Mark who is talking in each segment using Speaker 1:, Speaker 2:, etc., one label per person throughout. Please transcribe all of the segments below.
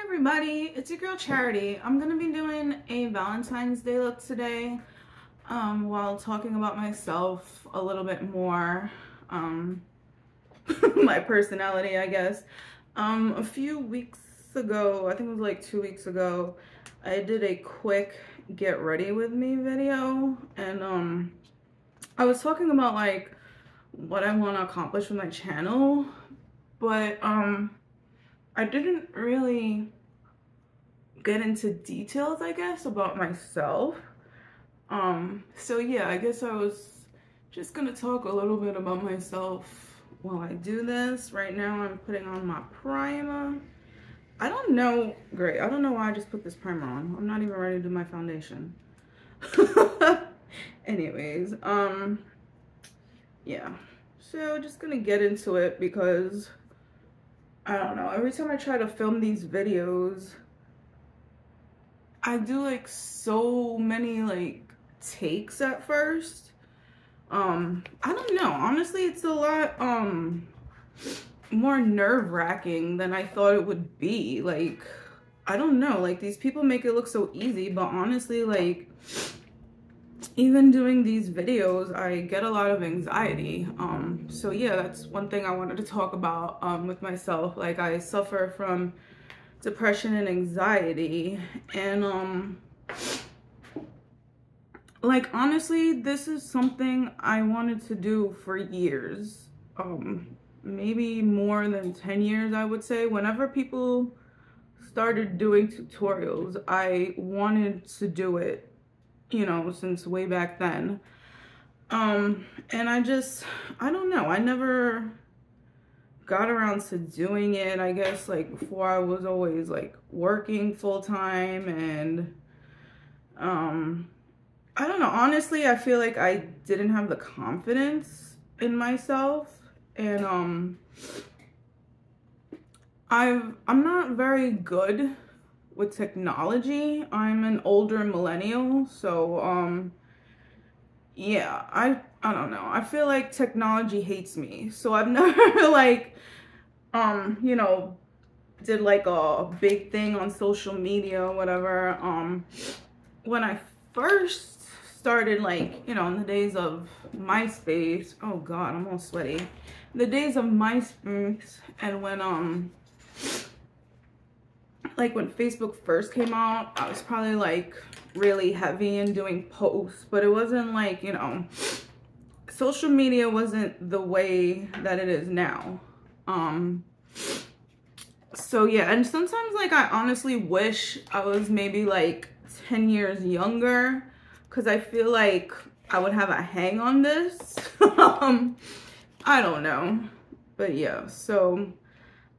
Speaker 1: Everybody, it's your girl Charity. I'm gonna be doing a Valentine's Day look today, while talking about myself a little bit more, my personality, I guess. A few weeks ago, I think it was like 2 weeks ago, I did a quick get ready with me video, and I was talking about like what I want to accomplish with my channel, but I didn't really get into details, I guess, about myself. So yeah, I guess I was just gonna talk a little bit about myself while I do this. Right now I'm putting on my primer. I don't know, great, I don't know why I just put this primer on. I'm not even ready to do my foundation. Anyways, yeah, so just gonna get into it because I don't know, every time I try to film these videos, I do like so many like takes at first. I don't know, honestly it's a lot more nerve-wracking than I thought it would be. Like, I don't know, like these people make it look so easy, but honestly, like, even doing these videos I get a lot of anxiety. So yeah, that's one thing I wanted to talk about with myself. Like, I suffer from depression and anxiety, and like, honestly, this is something I wanted to do for years, maybe more than 10 years, I would say. Whenever people started doing tutorials, I wanted to do it, you know, since way back then. And I don't know, I never got around to doing it. I guess like before I was always like working full-time, and I don't know, honestly I feel like I didn't have the confidence in myself, and I'm not very good with technology. I'm an older millennial, so yeah, I don't know, I feel like technology hates me, so I've never like you know, did like a big thing on social media or whatever. When I first started, like, you know, in the days of MySpace, oh god, I'm all sweaty, the days of MySpace, and when like when Facebook first came out, I was probably like really heavy in doing posts, but it wasn't like, you know, social media wasn't the way that it is now. So yeah, and sometimes like I honestly wish I was maybe like 10 years younger, because I feel like I would have a hang on this. I don't know, but yeah, so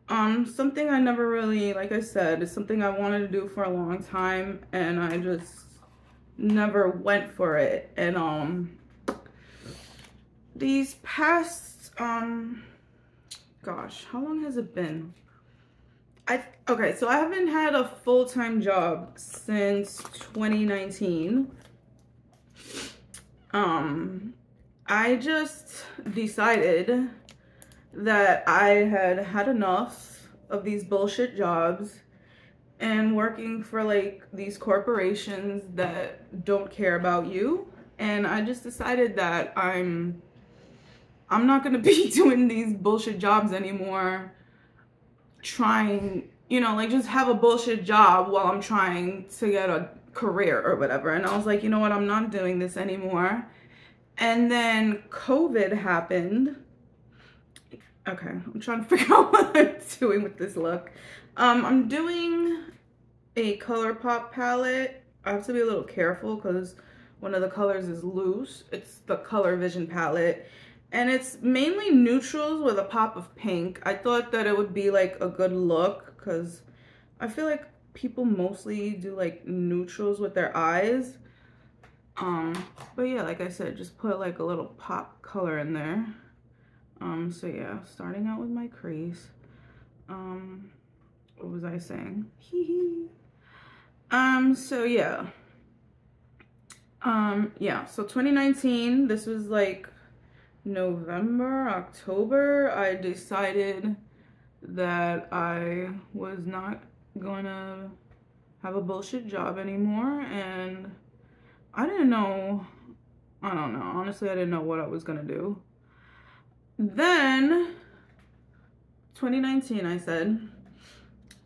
Speaker 1: something I never really, like I said, is something I wanted to do for a long time, and I just never went for it. And these past gosh, how long has it been? Okay, so I haven't had a full-time job since 2019. I just decided that I had had enough of these bullshit jobs and working for like these corporations that don't care about you, and I just decided that I'm not gonna be doing these bullshit jobs anymore, trying, you know, like just have a bullshit job while I'm trying to get a career or whatever. And I was like, you know what, I'm not doing this anymore. And then COVID happened. Okay, I'm trying to figure out what I'm doing with this look. I'm doing a ColourPop palette. I have to be a little careful because one of the colors is loose. It's the Color Vision palette, and it's mainly neutrals with a pop of pink. I thought that it would be like a good look because I feel like people mostly do like neutrals with their eyes. But yeah, like I said, just put like a little pop color in there. So yeah, starting out with my crease. What was I saying? So yeah. Yeah, so 2019, this was like November, October, I decided that I was not gonna have a bullshit job anymore, and I didn't know, I don't know, honestly I didn't know what I was gonna do. Then 2019, I said.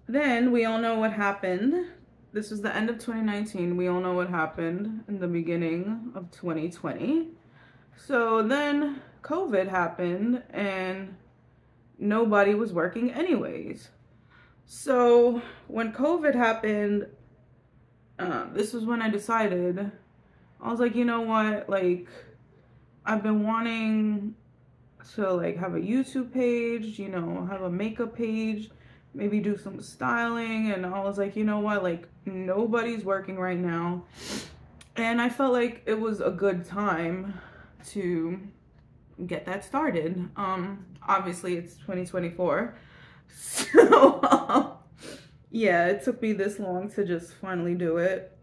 Speaker 1: Then we all know what happened. This was the end of 2019. We all know what happened in the beginning of 2020. So then COVID happened and nobody was working anyways. So when COVID happened, this was when I decided, I was like, you know what, like, I've been wanting to like have a YouTube page, you know, have a makeup page, maybe do some styling, and I was like, you know what, like, nobody's working right now, and I felt like it was a good time to get that started. Obviously it's 2024, so yeah, it took me this long to just finally do it.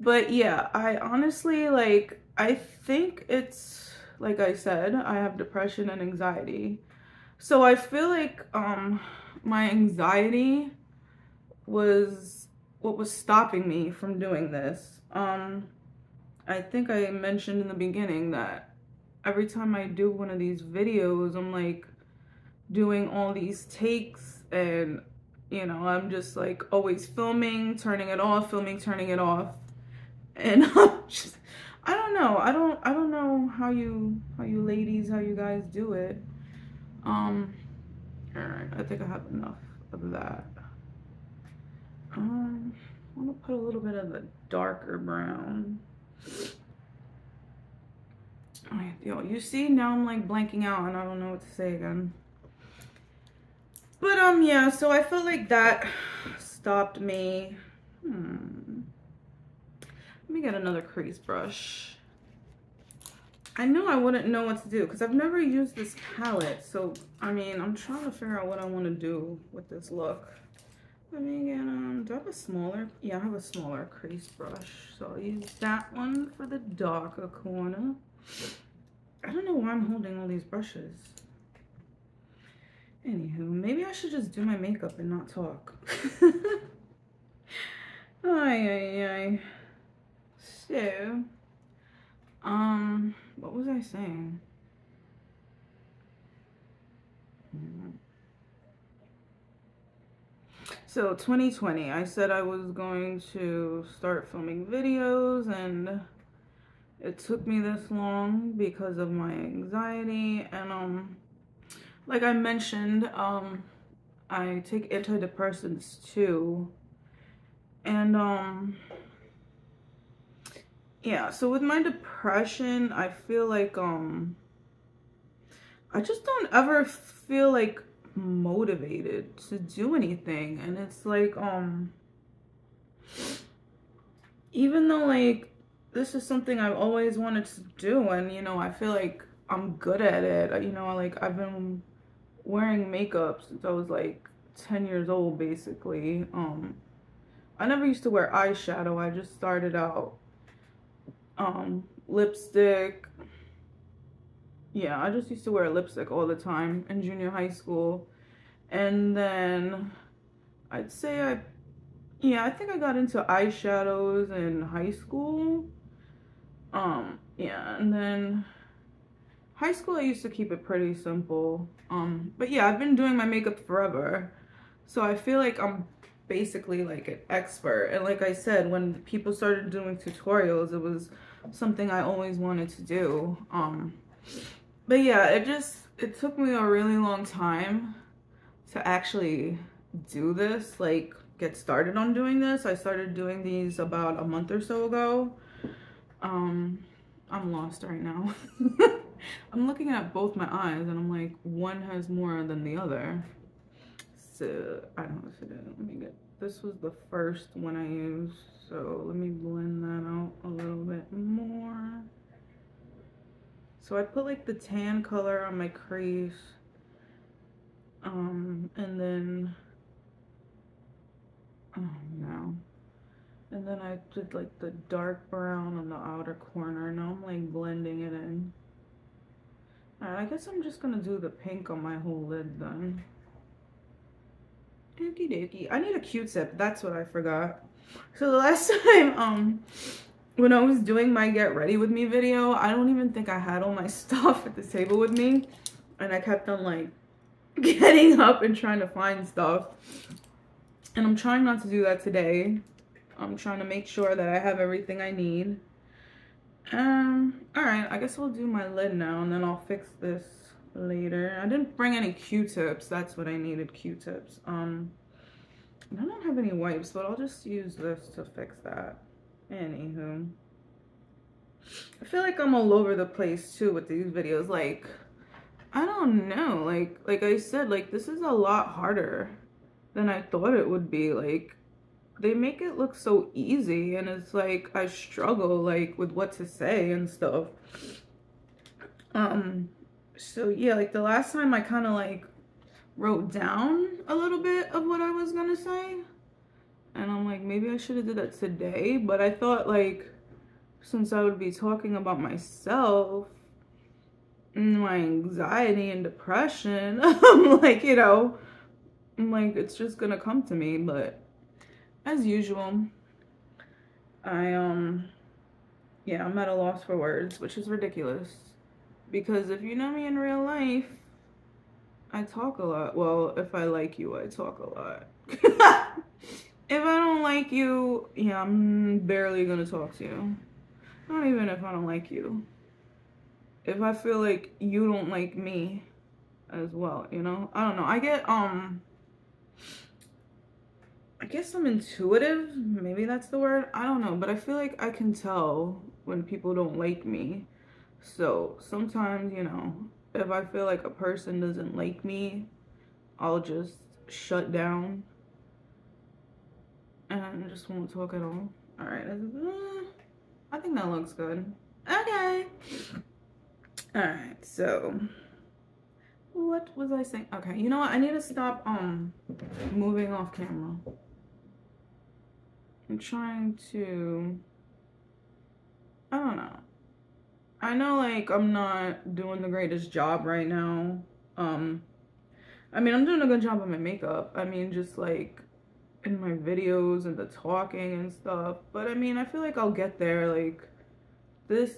Speaker 1: But yeah, I honestly, like, I think it's, like I said, I have depression and anxiety. So I feel like my anxiety was what was stopping me from doing this. I think I mentioned in the beginning that every time I do one of these videos, I'm like doing all these takes, and you know, I'm just like always filming, turning it off, filming, turning it off. And just, I don't know. I don't know how you ladies, how you guys do it. All right, I think I have enough of that. I'm gonna put a little bit of the darker brown. Yo, you see, now I'm like blanking out and I don't know what to say again. But yeah, so I felt like that stopped me. Let me get another crease brush. I know I wouldn't know what to do because I've never used this palette. So, I mean, I'm trying to figure out what I want to do with this look. Let me get, do I have a smaller? Yeah, I have a smaller crease brush. So I'll use that one for the darker corner. I don't know why I'm holding all these brushes. Anywho, maybe I should just do my makeup and not talk. Ay. So, what was I saying? So 2020, I said I was going to start filming videos, and it took me this long because of my anxiety. And like I mentioned, I take antidepressants too, and yeah, so with my depression, I feel like I just don't ever feel like motivated to do anything. And it's like even though like this is something I've always wanted to do, and you know, I feel like I'm good at it, you know, like I've been wearing makeup since I was like 10 years old basically. I never used to wear eyeshadow. I just started out lipstick. Yeah, I just used to wear lipstick all the time in junior high school. And then I'd say I think I got into eyeshadows in high school. Yeah, and then high school I used to keep it pretty simple. But yeah, I've been doing my makeup forever. So I feel like I'm basically like an expert. And like I said, when people started doing tutorials, it was something I always wanted to do. But yeah, it took me a really long time to actually do this, like get started on doing this. I started doing these about a month or so ago. I'm lost right now. I'm looking at both my eyes and I'm like, one has more than the other. So I don't know what to do. Let me get, this was the first one I used, so let me blend that out a little bit more. So I put like the tan color on my crease, and then, oh no, and then I did like the dark brown on the outer corner. Now I'm like blending it in. Alright, I guess I'm just gonna do the pink on my whole lid then. Okie dokie. I need a Q-tip. That's what I forgot. So the last time, when I was doing my get ready with me video, I don't even think I had all my stuff at the table with me. And I kept on like getting up and trying to find stuff. And I'm trying not to do that today. I'm trying to make sure that I have everything I need. Alright, I guess we'll do my lid now and then I'll fix this later. I didn't bring any Q-tips. That's what I needed, Q-tips. I don't have any wipes, but I'll just use this to fix that. Anywho. I feel like I'm all over the place too with these videos. Like, I don't know. Like I said, like this is a lot harder than I thought it would be. Like, they make it look so easy and it's like I struggle like with what to say and stuff. So yeah, like the last time I kind of like wrote down a little bit of what I was gonna say and I'm like, maybe I should have did that today, but I thought like since I would be talking about myself and my anxiety and depression, I'm like, you know, I'm like, it's just gonna come to me. But as usual, yeah, I'm at a loss for words, which is ridiculous. Because if you know me in real life, I talk a lot. Well, if I like you, I talk a lot. If I don't like you, yeah, I'm barely gonna talk to you. Not even if I don't like you. If I feel like you don't like me as well, you know? I don't know. I guess I'm intuitive. Maybe that's the word. I don't know. But I feel like I can tell when people don't like me. So sometimes, you know, if I feel like a person doesn't like me, I'll just shut down and just won't talk at all. All right. I think that looks good. Okay. All right. So what was I saying? Okay. You know what? I need to stop moving off camera. I'm trying to, I don't know. I know like I'm not doing the greatest job right now. I mean, I'm doing a good job of my makeup. I mean, just like in my videos and the talking and stuff. But I mean, I feel like I'll get there. Like this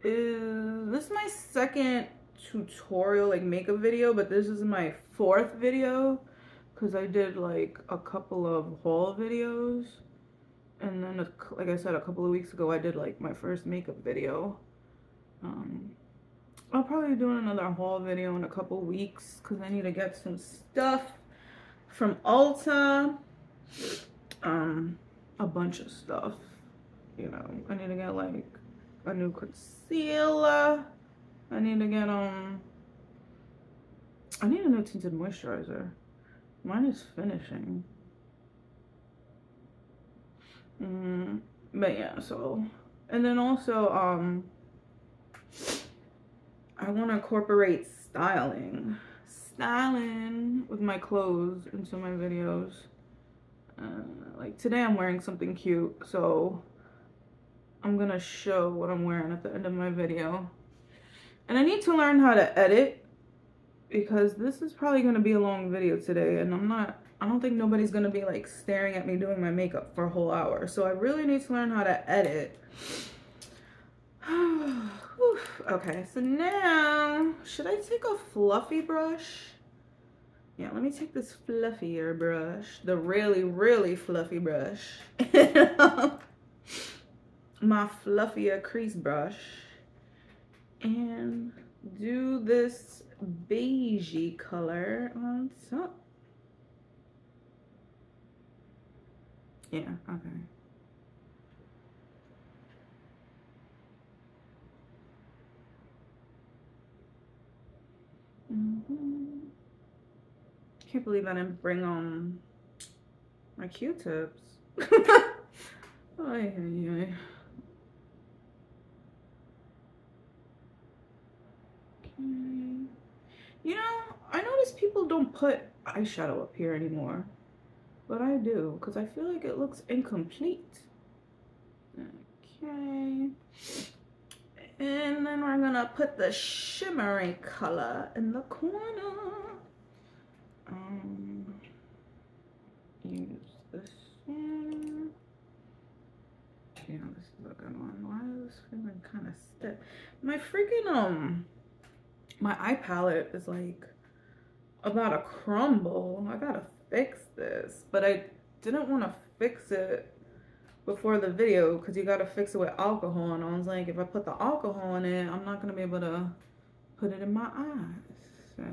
Speaker 1: is my second tutorial, like makeup video, but this is my fourth video. Because I did like a couple of haul videos. And then, like I said, a couple of weeks ago, I did like my first makeup video. I'll probably be doing another haul video in a couple weeks. Because I need to get some stuff from Ulta. A bunch of stuff. You know, I need to get like a new concealer. I need to get, I need a new tinted moisturizer. Mine is finishing. But yeah, so, and then also, I want to incorporate styling with my clothes into my videos. Like today I'm wearing something cute, so I'm gonna show what I'm wearing at the end of my video. And I need to learn how to edit, because this is probably gonna be a long video today, and I don't think nobody's gonna be like staring at me doing my makeup for a whole hour. So I really need to learn how to edit. Okay, so now, should I take a fluffy brush? Yeah, let me take this fluffier brush, the really, really fluffy brush. My fluffier crease brush. And do this beigey color on top. Yeah, okay. Can't believe I didn't bring my Q-tips. Ay, ay, ay. You know, I notice people don't put eyeshadow up here anymore, but I do, because I feel like it looks incomplete. Okay. And then we're gonna put the shimmery color in the corner. kind of stiff. My freaking, my eye palette is like about to crumble. I gotta fix this, but I didn't want to fix it before the video because you gotta fix it with alcohol, and I was like, if I put the alcohol in it, I'm not gonna be able to put it in my eyes. So I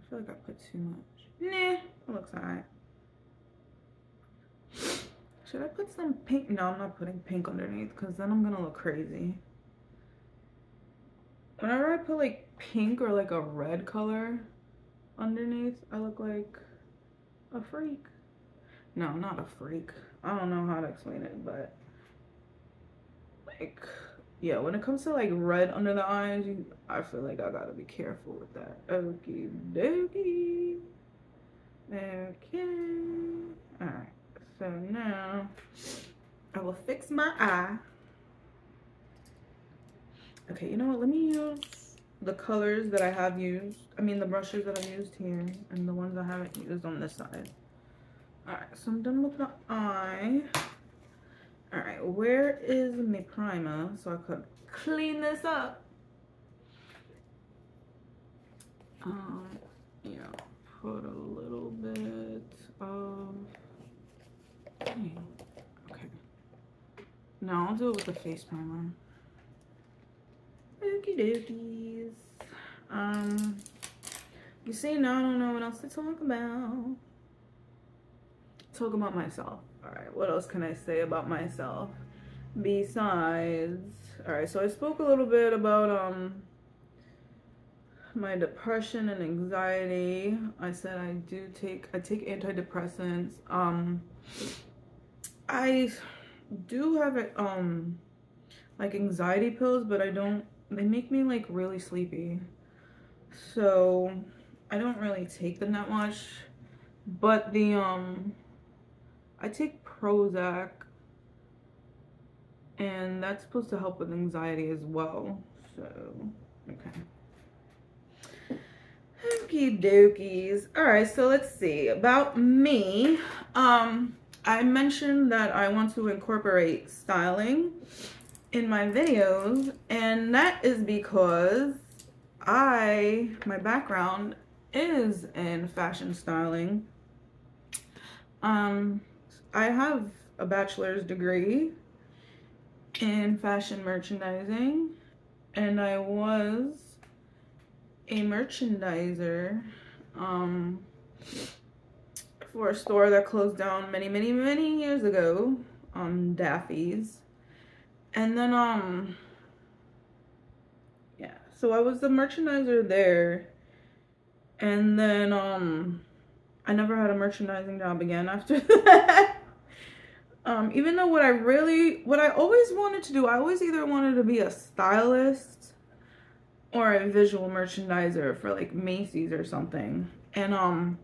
Speaker 1: feel like I put too much. Nah, it looks alright. Should I put some pink? No, I'm not putting pink underneath because then I'm gonna look crazy. Whenever I put like pink or like a red color underneath, I look like a freak. No, I'm not a freak. I don't know how to explain it, but like, yeah, when it comes to like red under the eyes, I feel like I gotta be careful with that. Okie dokie. Okay. Alright. So now I will fix my eye. Okay, you know what? Let me use the colors that I have used. I mean, the brushes that I used here and the ones I haven't used on this side. Alright, so I'm done with the eye. Alright, where is my primer so I could clean this up? Yeah, put a little bit of... Okay. No, I'll do it with the face primer. Okie dokies. You see, now I don't know what else to talk about. Talk about myself. Alright, what else can I say about myself? Besides, alright, so I spoke a little bit about my depression and anxiety. I said I take antidepressants. I do have it like anxiety pills, but they make me like really sleepy. So I don't really take them that much. But the I take Prozac, and that's supposed to help with anxiety as well. So, okay. Okie dokies. Alright, so let's see. About me, I mentioned that I want to incorporate styling in my videos, and that is because my background is in fashion styling. I have a bachelor's degree in fashion merchandising, and I was a merchandiser for a store that closed down many years ago, Daffy's. And then yeah, so I was the merchandiser there, and then I never had a merchandising job again after that. Even though what I always wanted to do, I always either wanted to be a stylist or a visual merchandiser for like Macy's or something. And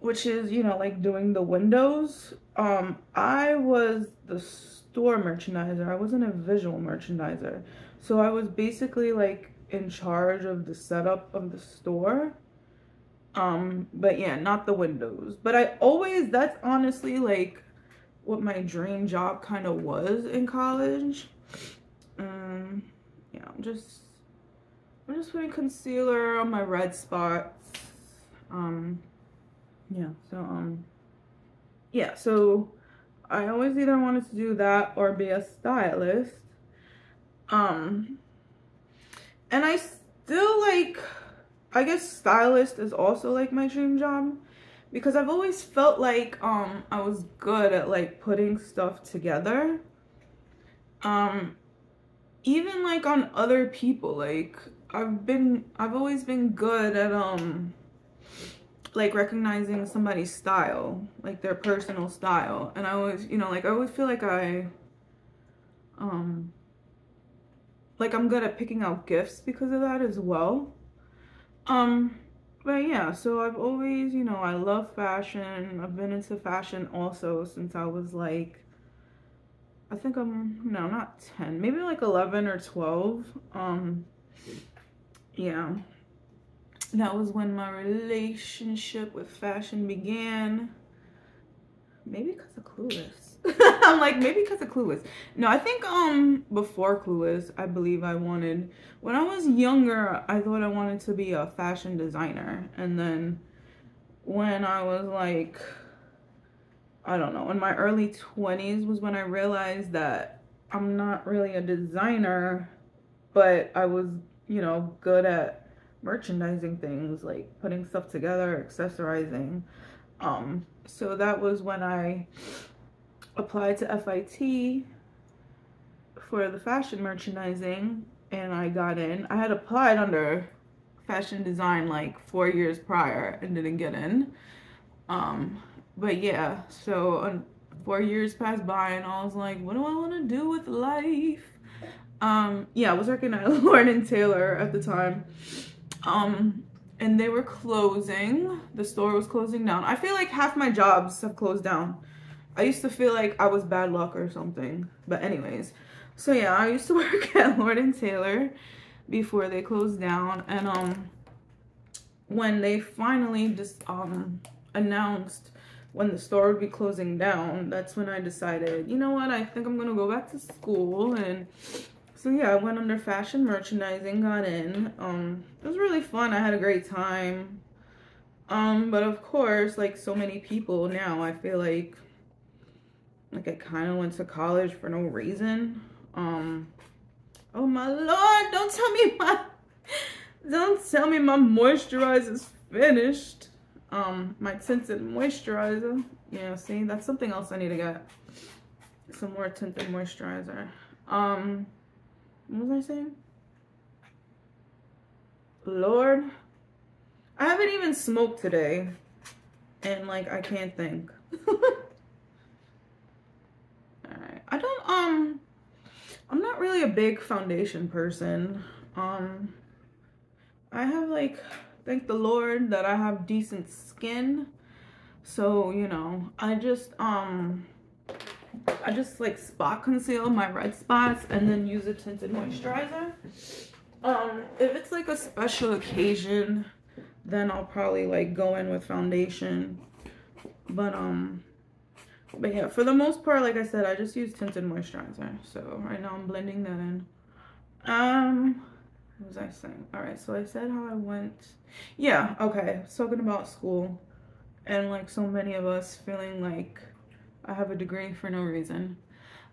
Speaker 1: which is, you know, like doing the windows. I was the store merchandiser. I wasn't a visual merchandiser. So I was basically like in charge of the setup of the store. But yeah, not the windows. But that's honestly like what my dream job kind of was in college. Yeah, I'm just putting concealer on my red spots. Yeah, so I always either wanted to do that or be a stylist. And I still like, I guess stylist is also like my dream job, because I've always felt like I was good at like putting stuff together. Even like on other people, like I've always been good at like recognizing somebody's style, like their personal style. And I always, you know, like I always feel like like I'm good at picking out gifts because of that as well. But yeah, so I've always, you know, I love fashion. I've been into fashion also since I was like, I think no, not 10, maybe like 11 or 12. Yeah, that was when my relationship with fashion began. maybe because of Clueless. I'm like, maybe because of Clueless. No, I think before Clueless, I believe I wanted, when I was younger, I thought I wanted to be a fashion designer. And then when I was like, I don't know, in my early 20s was when I realized that I'm not really a designer, but I was, you know, good at merchandising things, like putting stuff together, accessorizing. So that was when I applied to FIT for the fashion merchandising, and I got in. I had applied under fashion design like 4 years prior and didn't get in. But yeah, so 4 years passed by and I was like, what do I want to do with life? Yeah, I was working at Lord & Taylor at the time. And they were closing. The store was closing down. I feel like half my jobs have closed down. I used to feel like I was bad luck or something. But anyways, so yeah, I used to work at Lord & Taylor before they closed down. And when they finally just announced when the store would be closing down, that's when I decided, you know what, I think I'm gonna go back to school. And so yeah, I went under fashion merchandising, got in. It was really fun. I had a great time. But of course, like so many people now, I feel like I kind of went to college for no reason. Oh my Lord, don't tell me my moisturizer's finished. My tinted moisturizer. Yeah, see, that's something else I need to get. Some more tinted moisturizer. What was I saying? Lord, I haven't even smoked today, and like I can't think. Alright, I'm not really a big foundation person. I have like, thank the Lord that I have decent skin, so you know, I just like spot conceal my red spots and then use a tinted moisturizer. If it's like a special occasion, then I'll probably like go in with foundation. But yeah, for the most part, like I said, I just use tinted moisturizer. So right now I'm blending that in. What was I saying? All right, so I said how I went. Yeah, okay. I was talking about school and like so many of us feeling like I have a degree for no reason.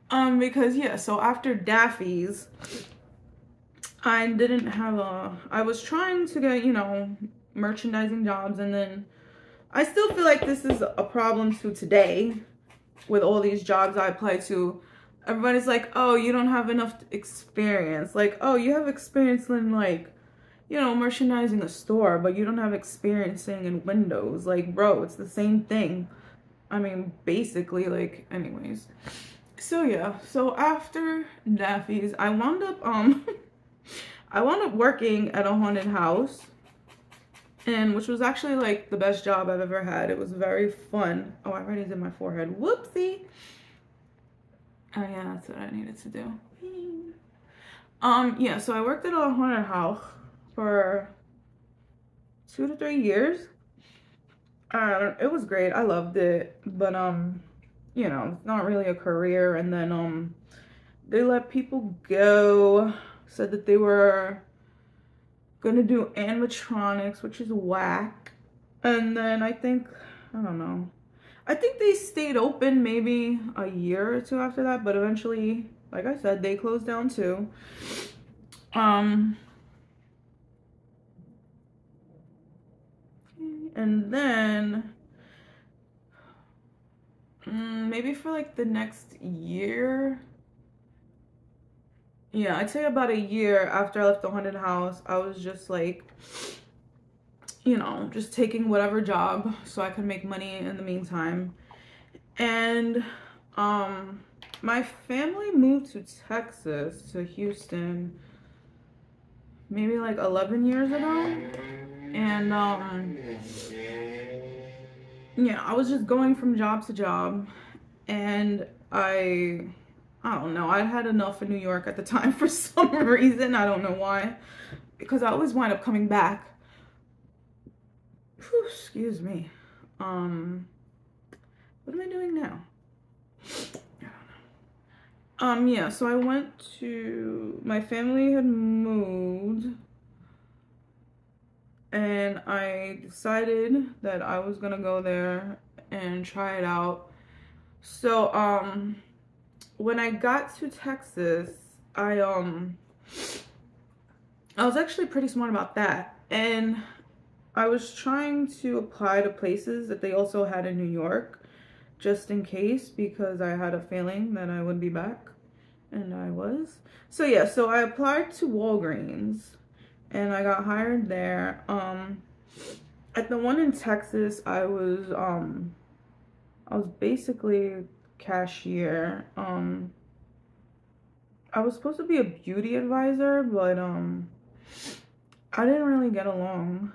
Speaker 1: Because yeah, so after Daffy's, I didn't have I was trying to get, you know, merchandising jobs, and then I still feel like this is a problem to today with all these jobs I apply to. Everybody's like, oh, you don't have enough experience. Like, oh, you have experience in like, you know, merchandising a store, but you don't have experience in windows. Like, bro, it's the same thing. I mean, basically, like, anyways. So yeah, so after Daffy's, I wound up working at a haunted house, and which was actually like the best job I've ever had. It was very fun. Oh, I already did my forehead. Whoopsie. Oh yeah, that's what I needed to do. Yeah, so I worked at a haunted house for 2 to 3 years. It was great. I loved it, but you know, it's not really a career. And then they let people go. Said that they were gonna do animatronics, which is whack. And then I think, I don't know, I think they stayed open maybe a year or two after that, but eventually, like I said, they closed down too. And then maybe for like the next year, yeah, I'd say about a year after I left the haunted house, I was just like, you know, just taking whatever job so I could make money in the meantime. And my family moved to Texas, to Houston, maybe like 11 years ago. And yeah, I was just going from job to job, and I don't know, I had enough in New York at the time for some reason. I don't know why, because I always wind up coming back. Whew, excuse me. What am I doing now? Yeah, so I went to, my family had moved, and I decided that I was gonna go there and try it out. So, when I got to Texas, I was actually pretty smart about that, and I was trying to apply to places that they also had in New York, just in case, because I had a feeling that I would be back, and I was. So yeah, so I applied to Walgreens, and I got hired there. At the one in Texas, I was basically cashier. I was supposed to be a beauty advisor, but I didn't really get along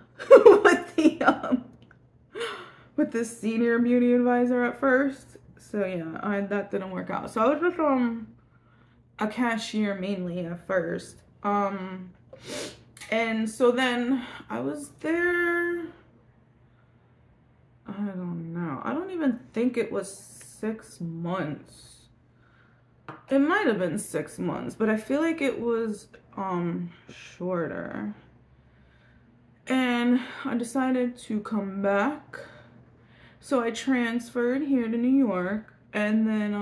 Speaker 1: with the senior beauty advisor at first. So yeah, that didn't work out. So I was just a cashier mainly at first. And so then I was there, I don't know, I don't even think it was 6 months. It might have been 6 months, but I feel like it was shorter. And I decided to come back. So I transferred here to New York, and then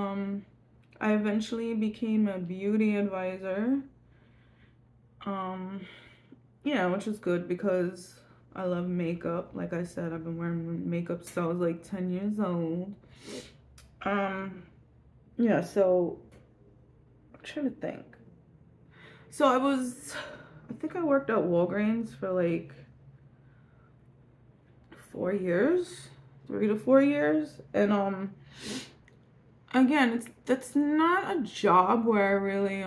Speaker 1: I eventually became a beauty advisor. Yeah, which is good because I love makeup. Like I said, I've been wearing makeup since I was like 10 years old. Yeah, so I'm trying to think. So I think I worked at Walgreens for like 4 years, 3 to 4 years. And again, that's not a job where I really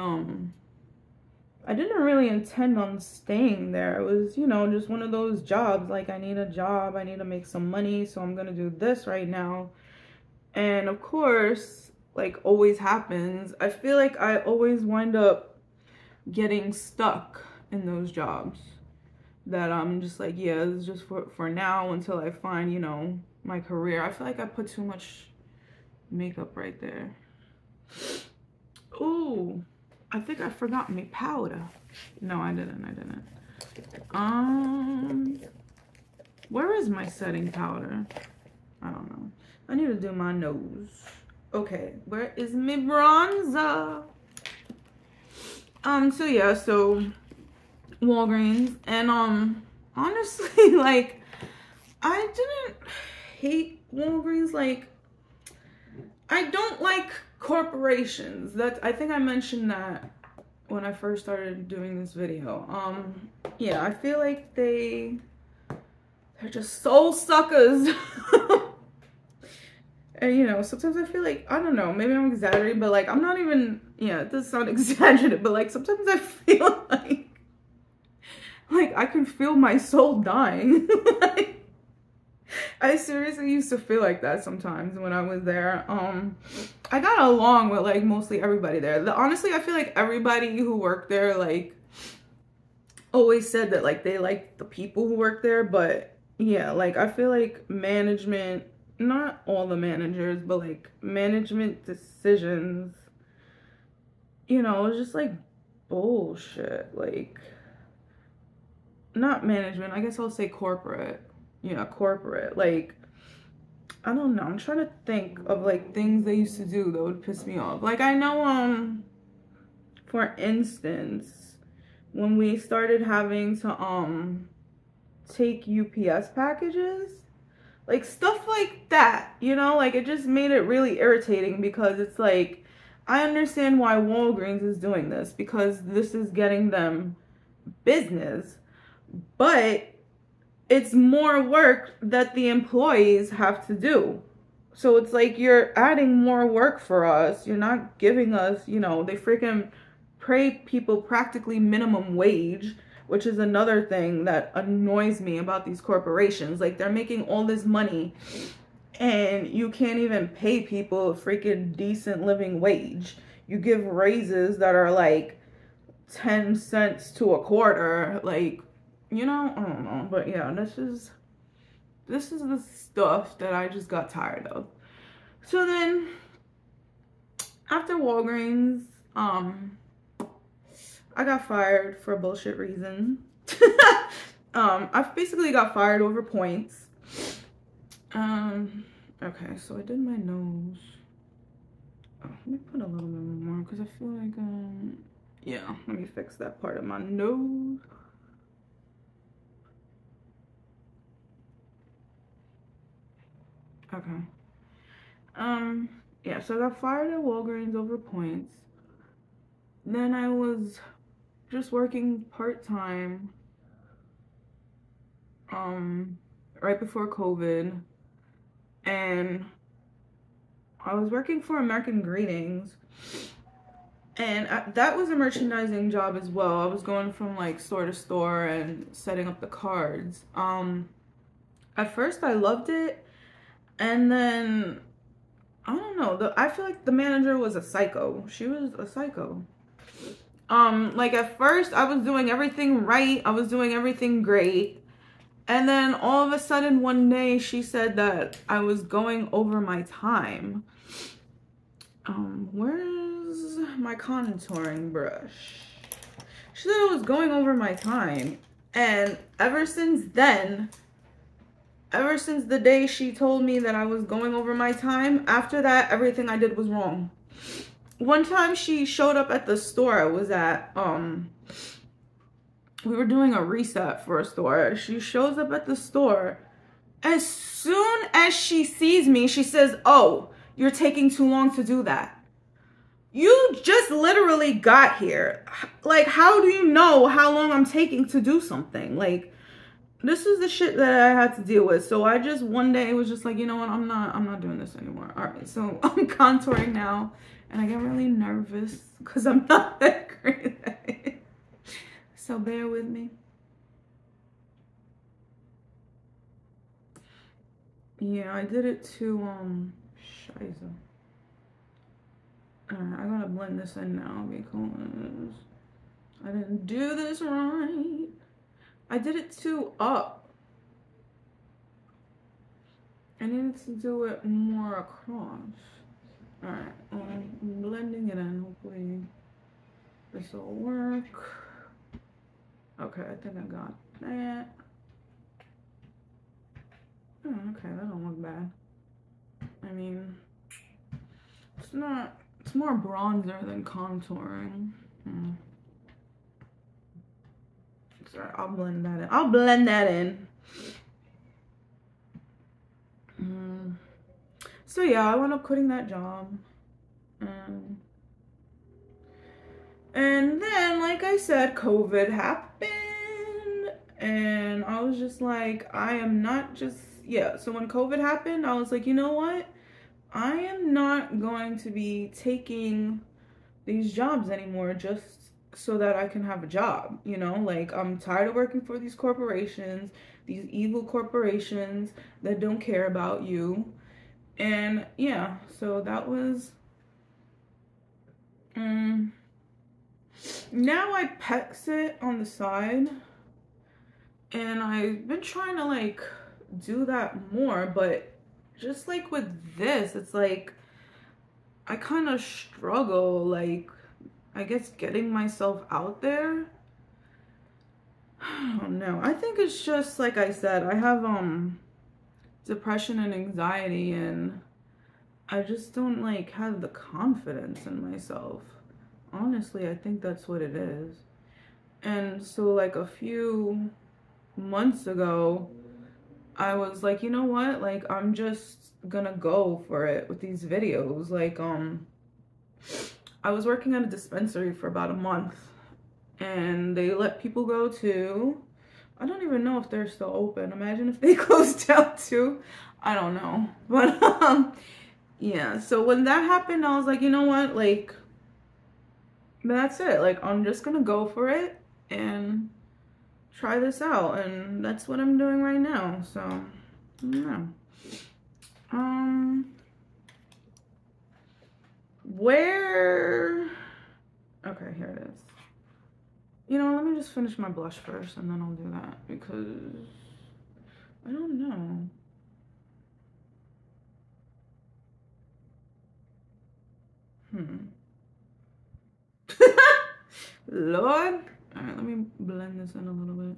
Speaker 1: I didn't really intend on staying there. It was, you know, just one of those jobs, like I need a job, I need to make some money, so I'm gonna do this right now. And of course, like always happens, I feel like I always wind up getting stuck in those jobs that I'm just like, yeah, it's just for now until I find, you know, my career. I feel like I put too much makeup right there. Ooh, I think I forgot my powder. No, I didn't. Where is my setting powder? I don't know. I need to do my nose. Okay, where is my bronzer? So yeah, so Walgreens, and honestly, like, I didn't hate Walgreens. Like, I don't like corporations. I think I mentioned that when I first started doing this video. Yeah, I feel like they're just soul suckers. And you know, sometimes I feel like, I don't know, maybe I'm exaggerating, but like, I'm not even, yeah, it does sound exaggerated, but like, sometimes I feel like I can feel my soul dying. Like, I seriously used to feel like that sometimes when I was there. I got along with like mostly everybody there. Honestly, I feel like everybody who worked there like always said that like they liked the people who worked there. But yeah, like I feel like management, not all the managers, but like management decisions, you know, it was just like bullshit. Like, not management, I guess I'll say corporate. Yeah, corporate. Like, I don't know, I'm trying to think of like things they used to do that would piss me off. Like, I know for instance, when we started having to take UPS packages, like stuff like that, you know, like it just made it really irritating because it's like, I understand why Walgreens is doing this because this is getting them business, but it's more work that the employees have to do. So it's like, you're adding more work for us. You're not giving us, you know, they freaking pay people practically minimum wage, which is another thing that annoys me about these corporations. Like, they're making all this money and you can't even pay people a freaking decent living wage. You give raises that are like 10 cents to a quarter. Like, you know, I don't know. But yeah, this is the stuff that I just got tired of. So then after Walgreens, I got fired for a bullshit reason. I basically got fired over points. Okay, so I did my nose. Oh, let me put a little bit more because I feel like, yeah, let me fix that part of my nose. Okay. Yeah, so I got fired at Walgreens over points. Then I was just working part-time, right before COVID. And I was working for American Greetings. And that was a merchandising job as well. I was going from like store to store and setting up the cards. At first I loved it. And then, I don't know, I feel like the manager was a psycho. She was a psycho. Like at first I was doing everything right. I was doing everything great. And then all of a sudden one day she said that I was going over my time. Where's my contouring brush? She said I was going over my time. And ever since then, ever since the day she told me that I was going over my time, after that, everything I did was wrong. One time she showed up at the store I was at, we were doing a reset for a store. She shows up at the store. As soon as she sees me, she says, "Oh, you're taking too long to do that." You just literally got here. Like, how do you know how long I'm taking to do something? Like, this is the shit that I had to deal with. So I just one day was just like, you know what, I'm not doing this anymore. All right, so I'm contouring now, and I get really nervous because I'm not that great at it. So bear with me. Yeah, I did it to Shiza. Alright, I gotta blend this in now because I didn't do this right. I did it too up. I needed to do it more across. Alright, I'm blending it in. Hopefully this will work. Okay, I think I got that. Oh, okay, that don't look bad. I mean, it's not, it's more bronzer than contouring. Sorry, I'll blend that in. I'll blend that in. So yeah, I wound up quitting that job. And then, like I said, COVID happened. And I was just like, I am not just, yeah. So when COVID happened, I was like, you know what? I am not going to be taking these jobs anymore just so that I can have a job, you know? Like, I'm tired of working for these corporations, these evil corporations that don't care about you. And yeah, so that was, now I pet sit on the side, and I've been trying to like do that more, but just like with this, it's like I kind of struggle, like, I guess getting myself out there. I don't know. I think it's just like I said, I have depression and anxiety, and I just don't like have the confidence in myself. Honestly, I think that's what it is. And so like a few months ago, I was like, you know what? Like, I'm just gonna go for it with these videos. Like, I was working at a dispensary for about a month, and they let people go too. I don't even know if they're still open. Imagine if they closed down too. I don't know. But, yeah. So when that happened, I was like, you know what? Like, that's it. Like, I'm just gonna go for it and try this out. And that's what I'm doing right now. So, yeah. Where? Okay, here it is. You know, let me just finish my blush first, and then I'll do that, because I don't know. Lord. All right, let me blend this in a little bit.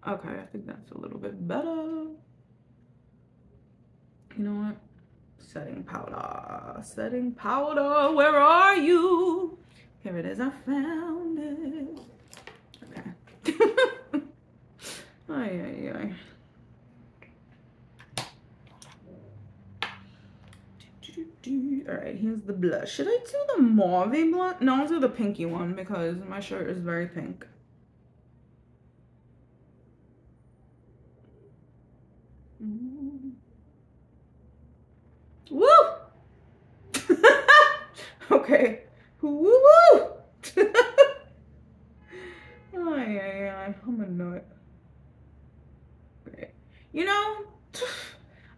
Speaker 1: Okay, I think that's a little bit better. You know what? Setting powder. Setting powder. Where are you? Here it is. I found it. Okay. Ay, ay, ay. All right, here's the blush. Should I do the mauve blush? No, I'll do the pinky one because my shirt is very pink. Woo! Okay. Woo woo! Ay, ay, ay. I'm a nut. Okay. You know,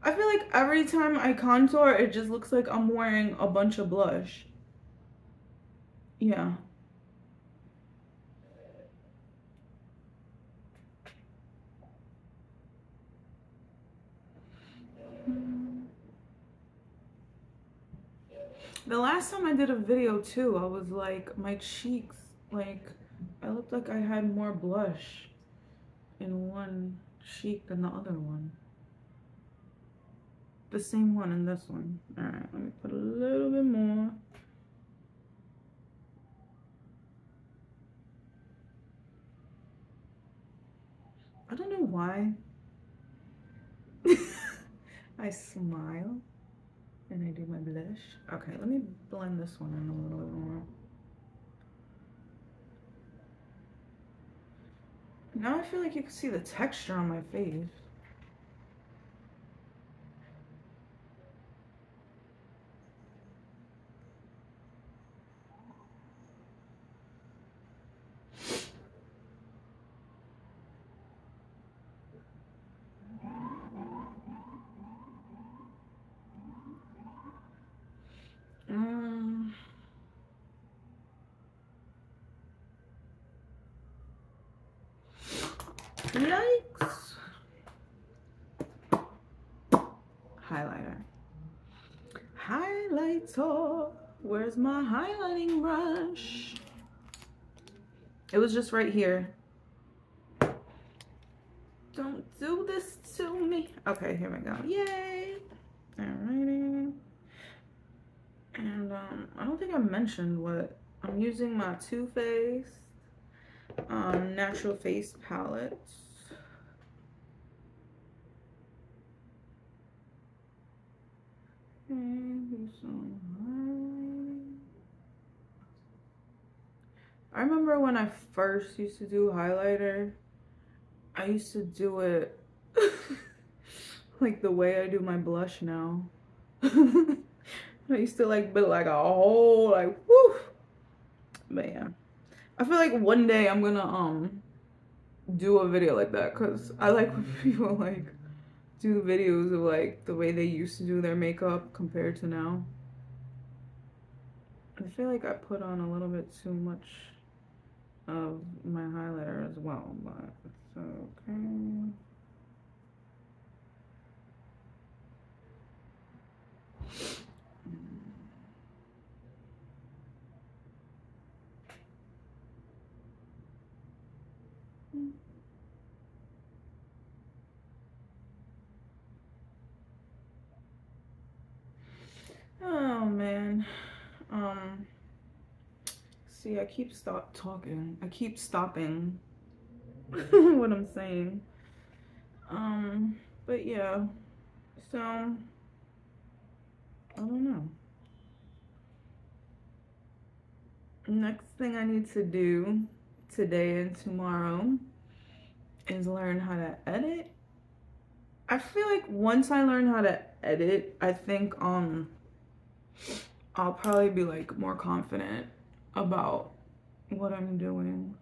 Speaker 1: I feel like every time I contour, it just looks like I'm wearing a bunch of blush. Yeah. The last time I did a video too, I was like, my cheeks, like, I looked like I had more blush in one cheek than the other one. The same one in this one. All right, let me put a little bit more. I don't know why. I smile and I do my blush. Okay, let me blend this one in a little bit more. Now I feel like you can see the texture on my face. Yikes. Highlighter. Highlighter. Where's my highlighting brush? It was just right here. Don't do this to me. Okay, here we go. Yay. Alrighty. And I don't think I mentioned what I'm using. My Too Faced Natural Face Palette. I remember when I first used to do highlighter, I used to do it like the way I do my blush now. I used to like put like a whole like whoo. But yeah, I feel like one day I'm gonna do a video like that because I like when people like do videos of like the way they used to do their makeup compared to now. I feel like I put on a little bit too much of my highlighter as well, but it's okay. Oh man. See, I keep talking. I keep stopping what I'm saying. But yeah. So I don't know. Next thing I need to do today and tomorrow is learn how to edit. I feel like once I learn how to edit, I think I'll probably be like more confident about what I'm doing.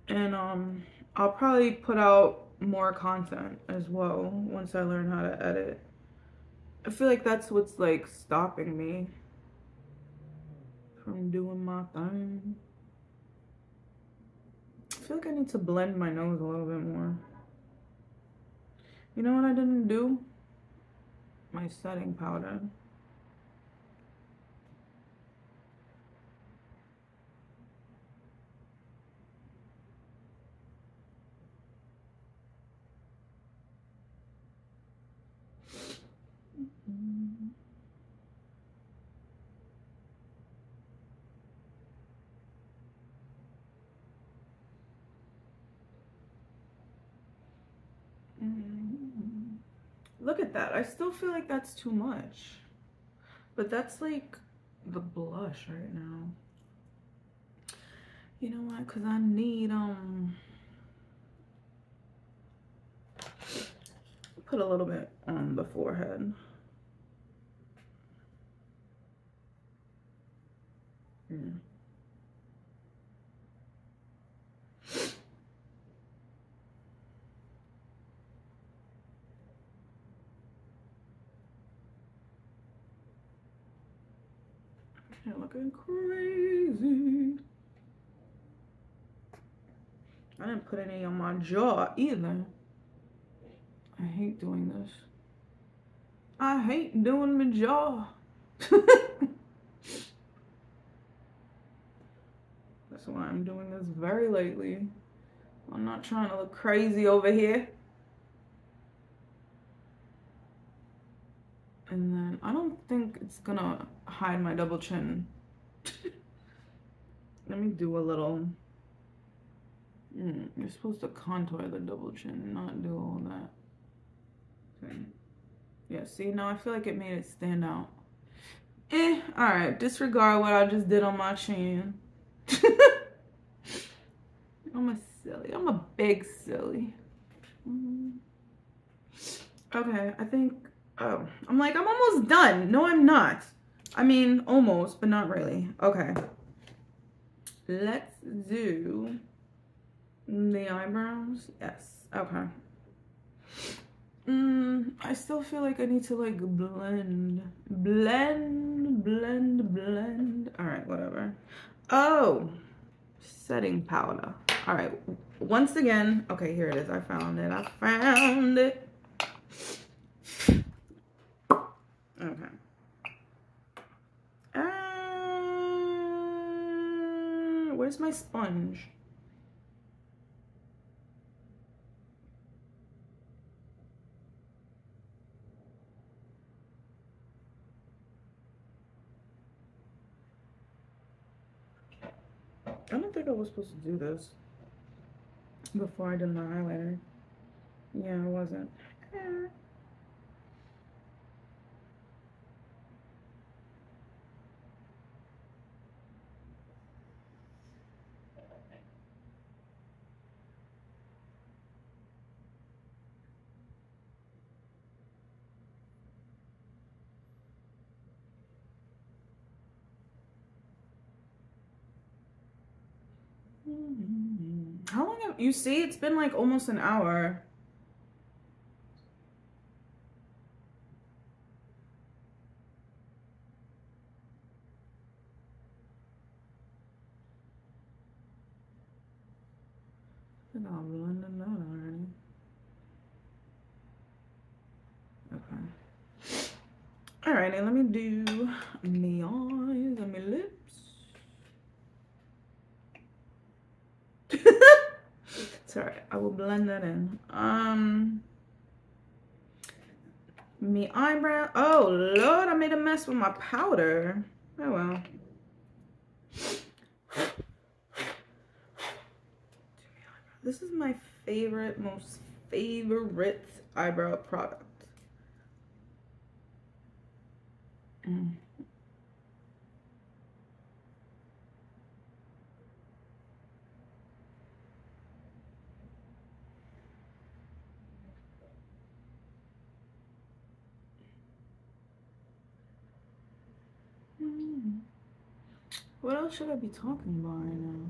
Speaker 1: And I'll probably put out more content as well once I learn how to edit. I feel like that's what's like stopping me from doing my thing. I feel like I need to blend my nose a little bit more. You know what I didn't do? My setting powder. Look at that. I still feel like that's too much. But that's like the blush right now. You know what? Because I need, put a little bit on the forehead. Mm. You're looking crazy. I didn't put any on my jaw either. I hate doing this. I hate doing my jaw. That's why I'm doing this very lightly. I'm not trying to look crazy over here. And then I don't think it's gonna hide my double chin. Let me do a little. You're supposed to contour the double chin, not do all that. Okay. Yeah, see, now I feel like it made it stand out. Alright, disregard what I just did on my chin. I'm a silly. I'm a big silly. Okay, I think, oh, I'm almost done. No, I'm not. I mean, almost, but not really. Okay. Let's do the eyebrows. Yes. Okay. I still feel like I need to like blend. All right, whatever. Oh, setting powder. All right. Once again, okay, here it is. I found it. Okay. Where's my sponge? I don't think I was supposed to do this before I did my highlighter. Yeah, I wasn't. How long have you see? It's been like almost an hour. I think I'm blending that already. Okay. Alrighty, let me do my eyes and my lips. It's alright, I will blend that in. Me eyebrow. Oh Lord, I made a mess with my powder. Oh well. This is my favorite, most favorite eyebrow product. What else should I be talking about right now?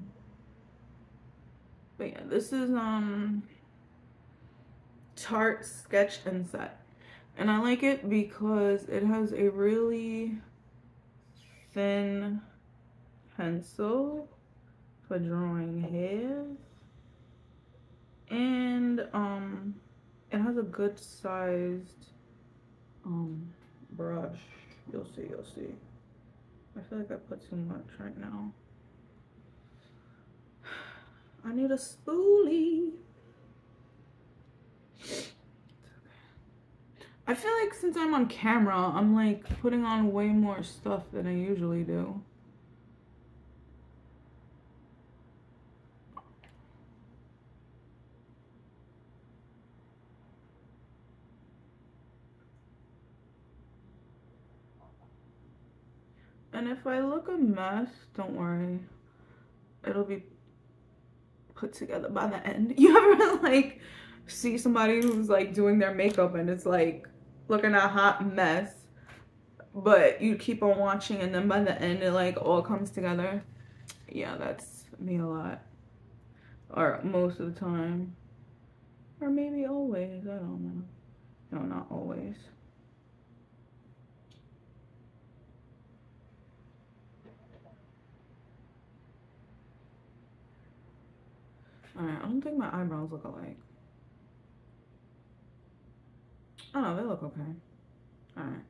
Speaker 1: But yeah, this is Tarte Sketch and Set. And I like it because it has a really thin pencil for drawing hair. And it has a good sized brush. You'll see. I feel like I put too much right now. I need a spoolie. I feel like since I'm on camera, I'm like putting on way more stuff than I usually do. And if I look a mess, don't worry. It'll be put together by the end. You ever like see somebody who's like doing their makeup and it's like looking a hot mess, but you keep on watching and then by the end it like all comes together? Yeah, that's me a lot. Or most of the time. Or maybe always, I don't know. No, not always. Alright, I don't think my eyebrows look alike. Oh no, they look okay. Alright.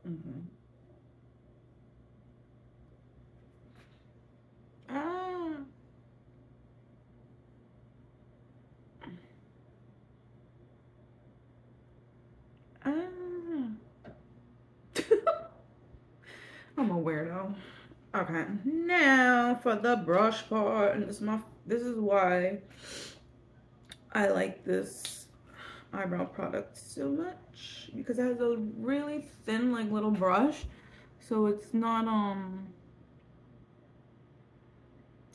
Speaker 1: Mm-hmm. Ah. Ah. I'm a weirdo. Okay, now for the brush part, and this is why I like this eyebrow product so much, because it has a really thin like little brush, so it's not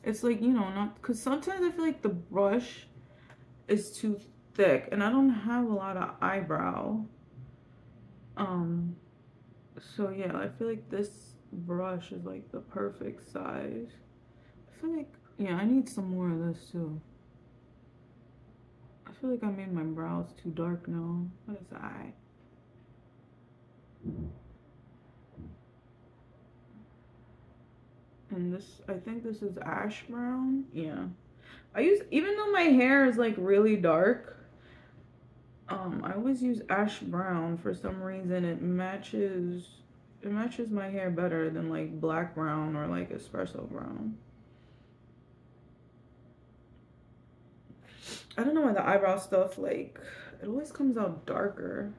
Speaker 1: it's like, you know, not, because sometimes I feel like the brush is too thick and I don't have a lot of eyebrow, so yeah, I feel like this brush is like the perfect size. I feel like, yeah, I need some more of this too. I feel like I made my brows too dark now. What is that? And this, I think this is ash brown. Yeah. I use, even though my hair is like really dark, I always use ash brown for some reason. It matches my hair better than like black brown or like espresso brown. I don't know why the eyebrow stuff, like, it always comes out darker.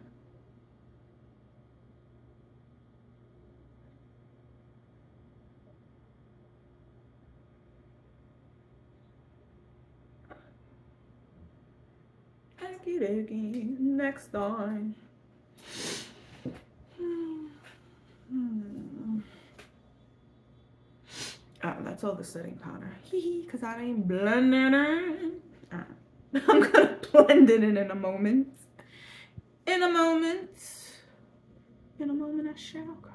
Speaker 1: Okie dokie. Next on. That's all the setting powder. Because I ain't blending it. I'm gonna blend it in a moment. In a moment. In a moment I shall cry.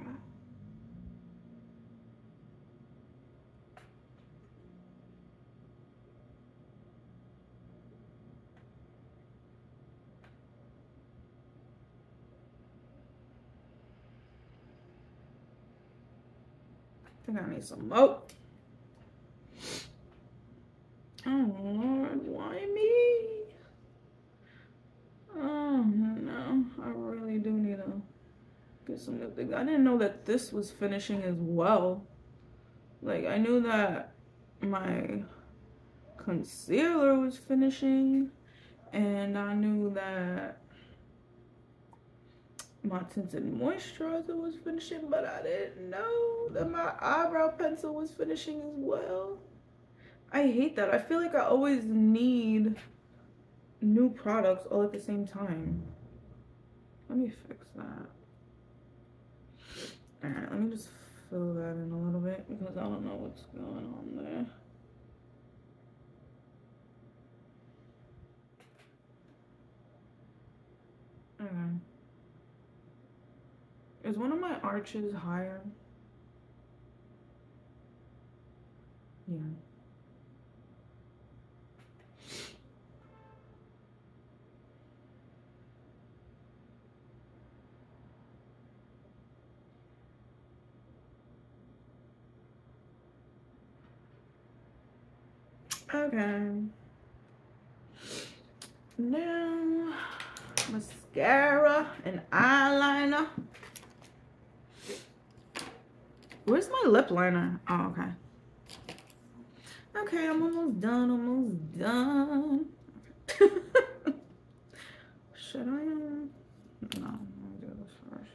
Speaker 1: I think I need some more. Oh Lord, why me? Oh no, I really do need to get some new things. I didn't know that this was finishing as well. Like, I knew that my concealer was finishing, and I knew that my tinted moisturizer was finishing, but I didn't know that my eyebrow pencil was finishing as well. I hate that. I feel like I always need new products all at the same time. Let me fix that. Alright, let me just fill that in a little bit because I don't know what's going on there. Okay. Is one of my arches higher? Yeah. Okay. Now, mascara and eyeliner. Where's my lip liner? Oh, okay. Okay, I'm almost done, almost done. Should I, no, let me do this first.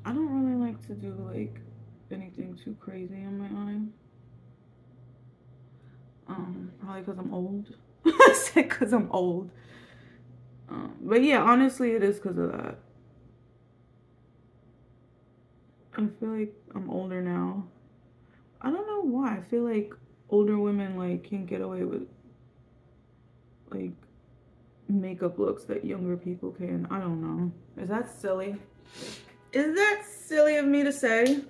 Speaker 1: I don't really like to do like anything too crazy on my eye. Probably because I'm old. I said because I'm old. But yeah, honestly, it is because of that. I feel like I'm older now. I don't know why. I feel like older women like can get away with like makeup looks that younger people can. I don't know. Is that silly? Is that silly of me to say?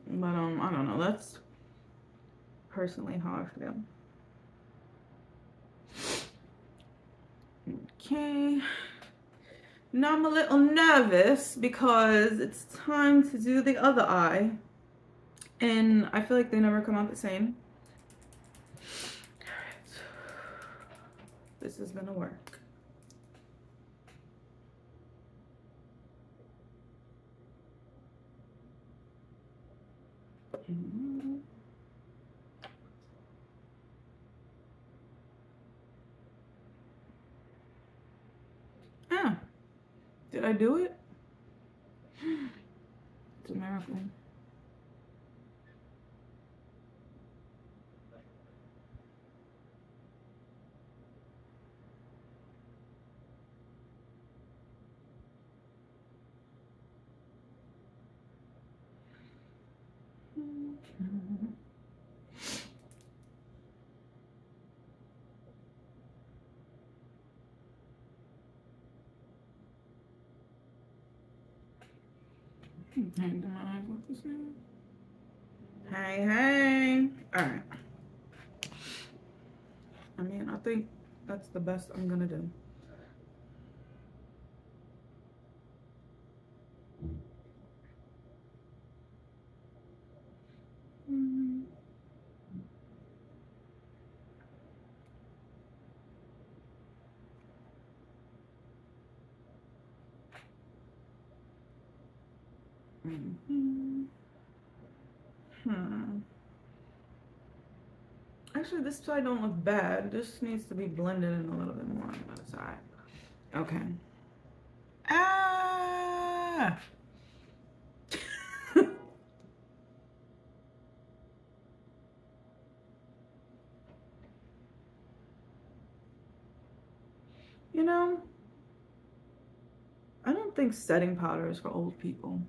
Speaker 1: But I don't know. That's personally how I feel. Okay. Now I'm a little nervous because it's time to do the other eye. And I feel like they never come out the same. Alright. This is gonna work. Ah, did I do it? It's a miracle. Hey, hey. Alright. I mean, I think that's the best I'm gonna do. Actually, this side don't look bad. This needs to be blended in a little bit more on the other side. Okay. Ah! You know, I don't think setting powder is for old people.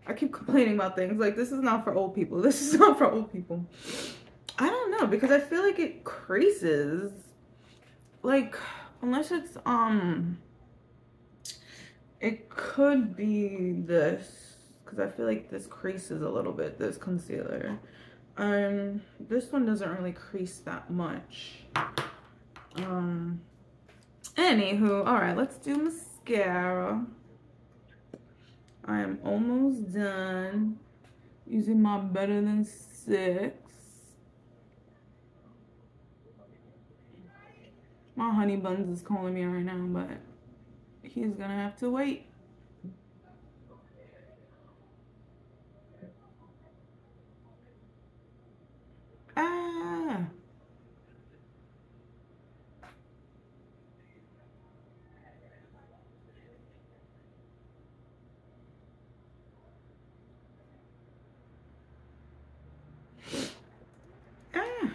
Speaker 1: I keep complaining about things like this is not for old people. This is not for old people. I don't know because I feel like it creases. Like unless it's it could be this because I feel like this creases a little bit, this concealer. This one doesn't really crease that much. Anywho, all right, let's do mascara. I am almost done using my Better Than 6. My honey buns is calling me right now, but he's gonna have to wait. Ah. Ah.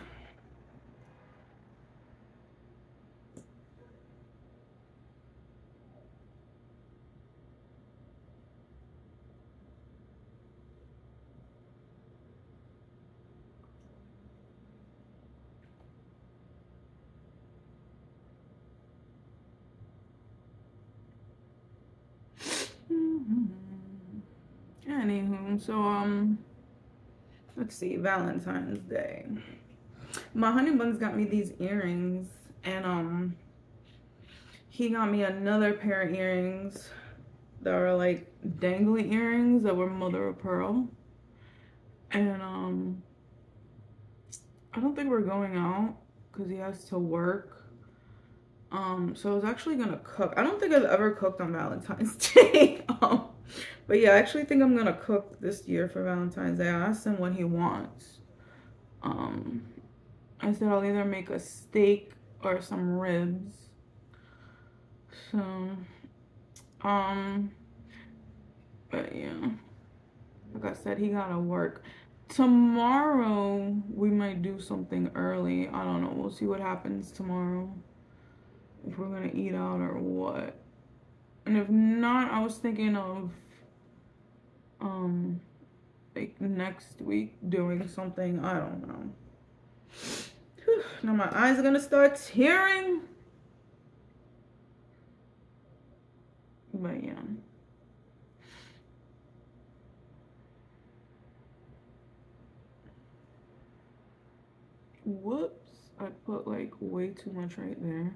Speaker 1: Anywho, so let's see, Valentine's Day. My honey buns got me these earrings, and he got me another pair of earrings that are like dangly earrings that were mother of pearl. And I don't think we're going out because he has to work. So I was actually gonna cook. I don't think I've ever cooked on Valentine's Day. But yeah, I actually think I'm gonna cook this year for Valentine's Day. I asked him what he wants. I said I'll either make a steak or some ribs. So, but yeah, like I said, he gotta work. Tomorrow, we might do something early. I don't know. We'll see what happens tomorrow. If we're gonna eat out or what. And if not, I was thinking of, like next week doing something. I don't know. Whew. Now my eyes are gonna start tearing. But yeah. Whoops. I put like way too much right there.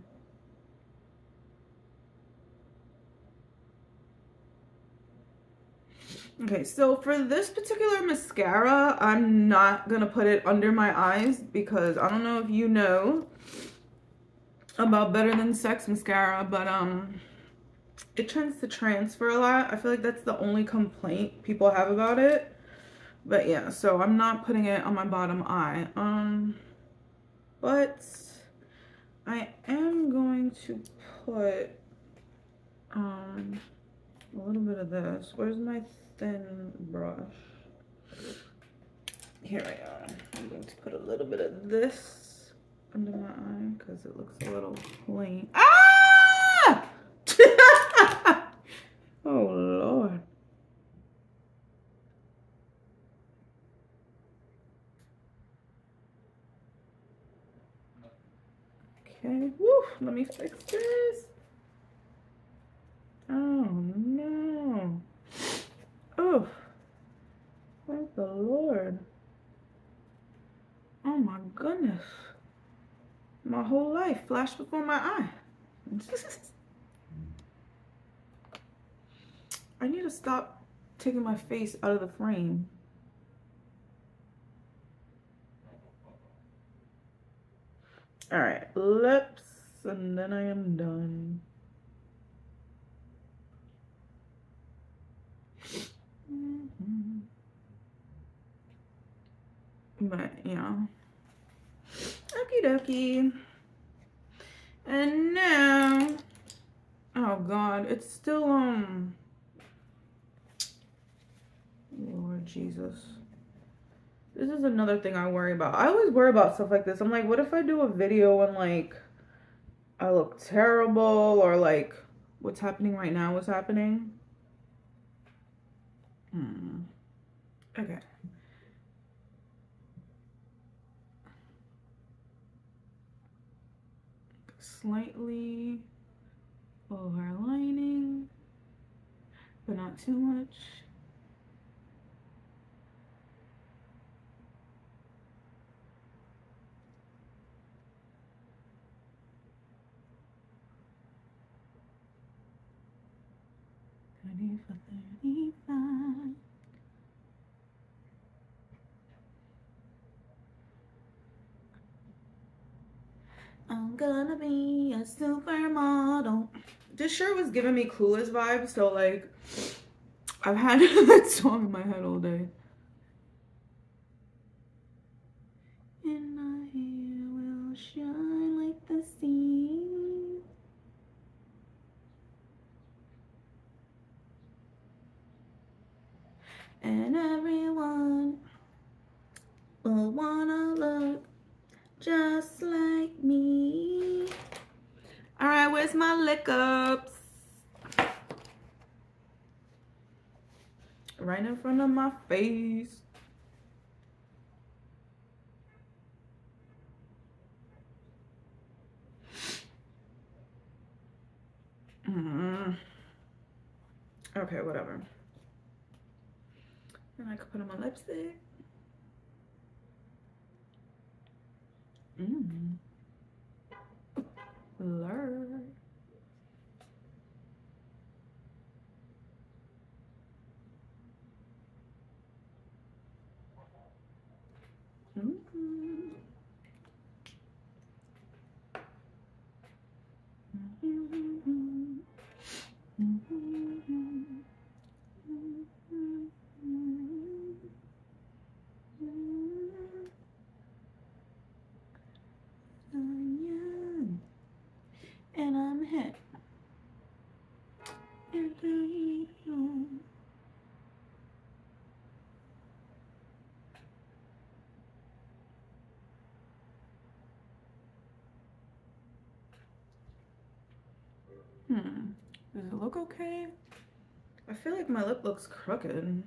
Speaker 1: Okay, so for this particular mascara, I'm not gonna put it under my eyes because I don't know if you know about Better Than Sex mascara, but it tends to transfer a lot. I feel like that's the only complaint people have about it. But yeah, so I'm not putting it on my bottom eye. But I am going to put a little bit of this. Where's my thin brush? Here I go. I'm going to put a little bit of this under my eye because it looks a little plain. Ah! Oh Lord. Okay. Woo, let me fix this. Oh no. Oh. Thank the Lord. Oh my goodness. My whole life flashed before my eye. I need to stop taking my face out of the frame. All right, lips, and then I am done. But yeah, okie dokie. And now, oh God, it's still Lord Jesus. This is another thing I worry about. I always worry about stuff like this. I'm like, what if I do a video and like I look terrible, or like what's happening right now is happening? Okay. Slightly overlining, but not too much. For 35. I'm gonna be a supermodel. This shirt was giving me Clueless vibes, so like I've had that song in my head all day. And my hair will shine like the sea. And everyone will wanna look just like me. All right, where's my lick ups? Right in front of my face. Okay, whatever. And I could put on my lipstick. Blur. And I'm hit. Does it look okay? I feel like my lip looks crooked.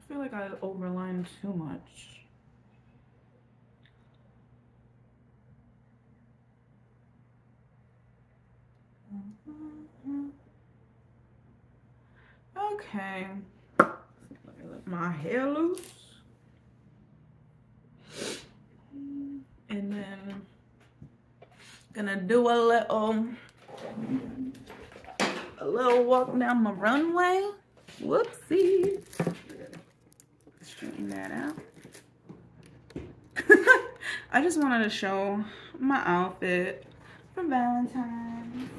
Speaker 1: I feel like I overlined too much. Okay. Let me let my hair loose. And then gonna do a little walk down my runway. Whoopsie. Straighten that out. I just wanted to show my outfit for Valentine.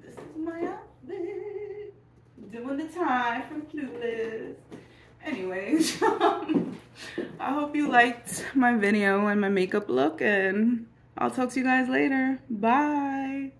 Speaker 1: This is my outfit. Doing the tie from Clueless. Anyways, I hope you liked my video and my makeup look, and I'll talk to you guys later. Bye.